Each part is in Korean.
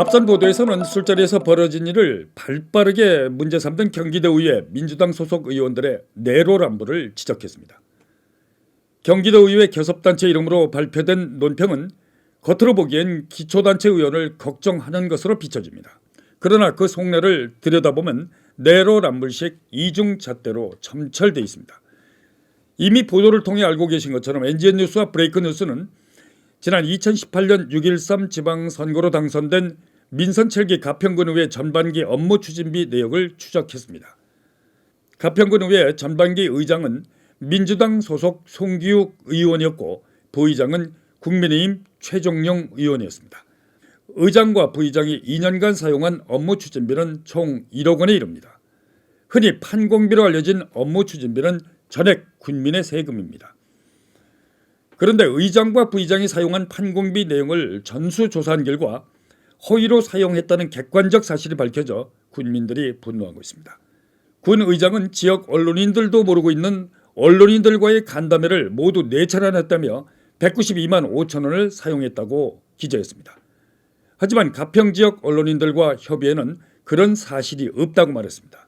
앞선 보도에서는 술자리에서 벌어진 일을 발빠르게 문제 삼던 경기도의회 민주당 소속 의원들의 내로남불을 지적했습니다. 경기도의회 교섭단체 이름으로 발표된 논평은 겉으로 보기엔 기초단체 의원을 걱정하는 것으로 비춰집니다. 그러나 그 속내를 들여다보면 내로남불식 이중잣대로 점철되어 있습니다. 이미 보도를 통해 알고 계신 것처럼 NGN 뉴스와 브레이크 뉴스는 지난 2018년 6.13 지방선거로 당선된 민선 7기 가평군의회 전반기 업무 추진비 내역을 추적했습니다. 가평군의회 전반기 의장은 민주당 소속 송기욱 의원이었고 부의장은 국민의힘 최종용 의원이었습니다. 의장과 부의장이 2년간 사용한 업무 추진비는 총 1억 원에 이릅니다. 흔히 판공비로 알려진 업무 추진비는 전액 군민의 세금입니다. 그런데 의장과 부의장이 사용한 판공비 내용을 전수조사한 결과 허위로 사용했다는 객관적 사실이 밝혀져 군민들이 분노하고 있습니다. 군 의장은 지역 언론인들도 모르고 있는 언론인들과의 간담회를 모두 4차례나 했다며 192만 5천 원을 사용했다고 기재했습니다. 하지만 가평 지역 언론인들과 협의에는 그런 사실이 없다고 말했습니다.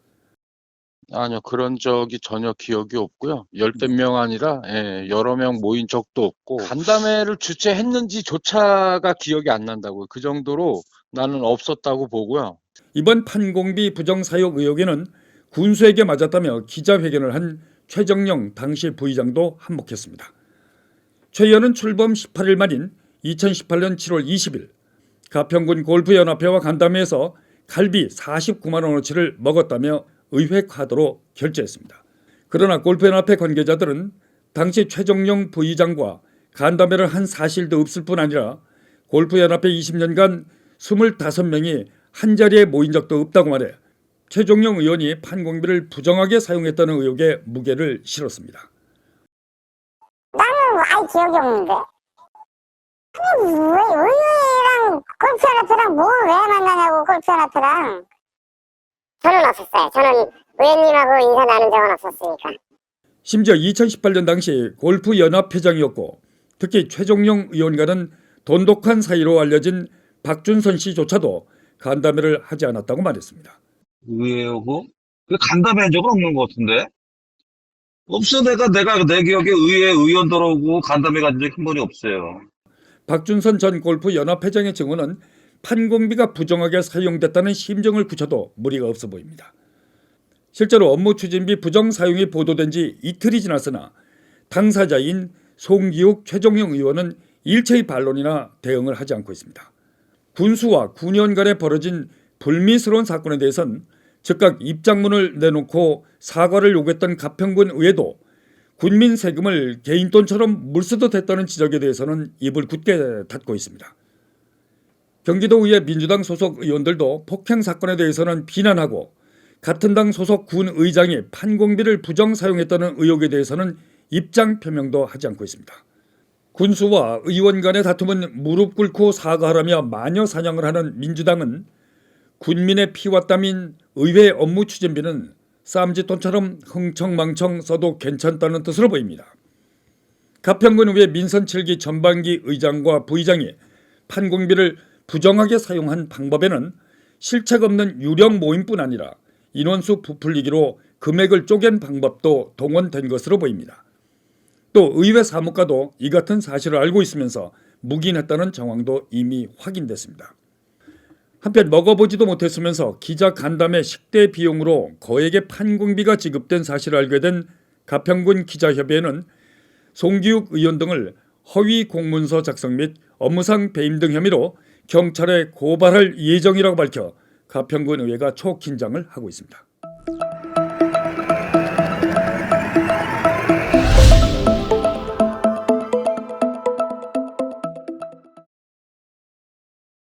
아니요, 그런 적이 전혀 기억이 없고요. 열댓 명 아니라 여러 명 모인 적도 없고 간담회를 주최했는지조차가 기억이 안 난다고요. 그 정도로 나는 없었다고 보고요. 이번 판공비 부정사용 의혹에는 군수에게 맞았다며 기자회견을 한 최정영 당시 부의장도 한몫했습니다. 최 의원은 출범 18일 만인 2018년 7월 20일 가평군 골프연합회와 간담회에서 갈비 49만 원어치를 먹었다며 의회 카드로 결제했습니다. 그러나 골프연합회 관계자들은 당시 최정영 부의장과 간담회를 한 사실도 없을 뿐 아니라 골프연합회 20년간 25명이 한자리에 모인 적도 없다고 말해 최종용 의원이 판공비를 부정하게 사용했다는 의혹에 무게를 실었습니다. 나는 아예 기억이 없는데. 아니 왜 의회랑 골프연합회랑 뭘 왜 만나냐고. 골프연합회랑 저는 없었어요. 저는 의원님하고 인사 나눈 적은 없었으니까. 심지어 2018년 당시 골프연합회장이었고 특히 최종용 의원과는 돈독한 사이로 알려진 박준선 씨조차도 간담회를 하지 않았다고 말했습니다. 의회하고 간담회 한 적은 없는 것 같은데? 없어. 내 기억에 의회 의원들하고 간담회 간 적이 한 번이 없어요. 박준선 전 골프연합회장의 증언은 판공비가 부정하게 사용됐다는 심정을 굳혀도 무리가 없어 보입니다. 실제로 업무 추진비 부정 사용이 보도된 지 이틀이 지났으나 당사자인 송기욱 최종영 의원은 일체의 반론이나 대응을 하지 않고 있습니다. 군수와 군의원 간에 벌어진 불미스러운 사건에 대해선 즉각 입장문을 내놓고 사과를 요구했던 가평군 의회도 군민 세금을 개인 돈처럼 물쓰듯 했다는 지적에 대해서는 입을 굳게 닫고 있습니다. 경기도의회 민주당 소속 의원들도 폭행 사건에 대해서는 비난하고 같은 당 소속 군 의장이 판공비를 부정 사용했다는 의혹에 대해서는 입장 표명도 하지 않고 있습니다. 군수와 의원 간의 다툼은 무릎 꿇고 사과하라며 마녀 사냥을 하는 민주당은 군민의 피와 땀인 의회 업무 추진비는 쌈짓돈처럼 흥청망청 써도 괜찮다는 뜻으로 보입니다. 가평군 의회 민선 7기 전반기 의장과 부의장이 판공비를 부정하게 사용한 방법에는 실책 없는 유령 모임뿐 아니라 인원수 부풀리기로 금액을 쪼갠 방법도 동원된 것으로 보입니다. 또 의회 사무과도 이 같은 사실을 알고 있으면서 묵인했다는 정황도 이미 확인됐습니다. 한편 먹어보지도 못했으면서 기자 간담회 식대 비용으로 거액의 판공비가 지급된 사실을 알게 된 가평군 기자협의회는 송기욱 의원 등을 허위 공문서 작성 및 업무상 배임 등 혐의로 경찰에 고발할 예정이라고 밝혀 가평군 의회가 초긴장을 하고 있습니다.